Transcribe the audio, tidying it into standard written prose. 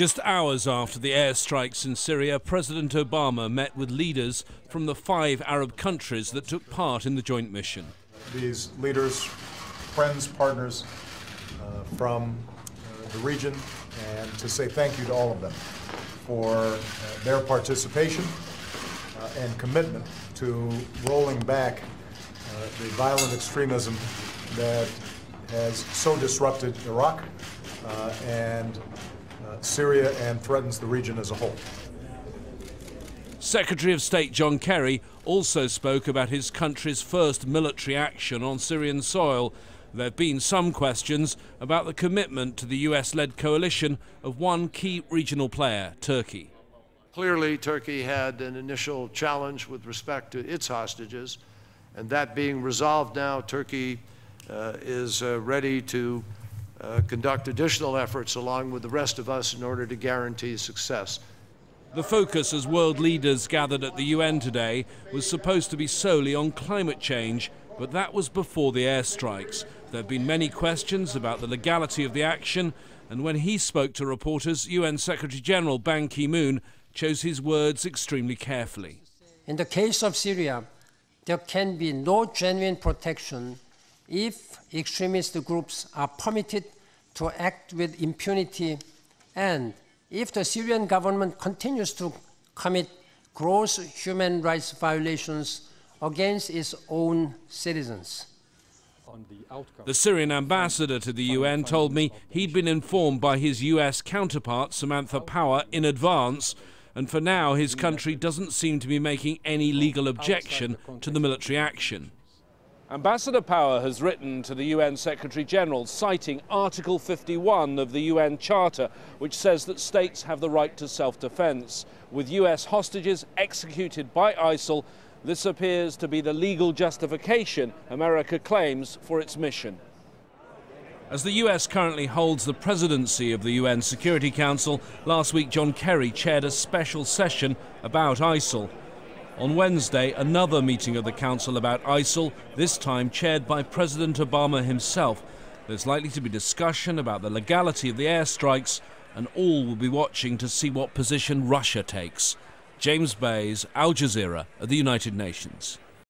Just hours after the airstrikes in Syria, President Obama met with leaders from the 5 Arab countries that took part in the joint mission. These leaders, friends, partners from the region, and to say thank you to all of them for their participation and commitment to rolling back the violent extremism that has so disrupted Iraq and Syria and threatens the region as a whole. Secretary of State John Kerry also spoke about his country's first military action on Syrian soil. There have been some questions about the commitment to the US-led coalition of one key regional player, Turkey. Clearly, Turkey had an initial challenge with respect to its hostages, and that being resolved now, Turkey is ready to conduct additional efforts along with the rest of us in order to guarantee success. The focus as world leaders gathered at the UN today was supposed to be solely on climate change, but that was before the airstrikes. There have been many questions about the legality of the action, and when he spoke to reporters, UN Secretary General Ban Ki-moon chose his words extremely carefully. In the case of Syria, there can be no genuine protection if extremist groups are permitted to act with impunity, and if the Syrian government continues to commit gross human rights violations against its own citizens. The Syrian ambassador to the UN told me he'd been informed by his US counterpart, Samantha Power, in advance, and for now his country doesn't seem to be making any legal objection to the military action. Ambassador Power has written to the UN Secretary General citing Article 51 of the UN Charter, which says that states have the right to self-defense. With US hostages executed by ISIL, this appears to be the legal justification America claims for its mission. As the US currently holds the presidency of the UN Security Council, last week John Kerry chaired a special session about ISIL. On Wednesday, another meeting of the Council about ISIL, this time chaired by President Obama himself. There's likely to be discussion about the legality of the airstrikes, and all will be watching to see what position Russia takes. James Bays, Al Jazeera, at the United Nations.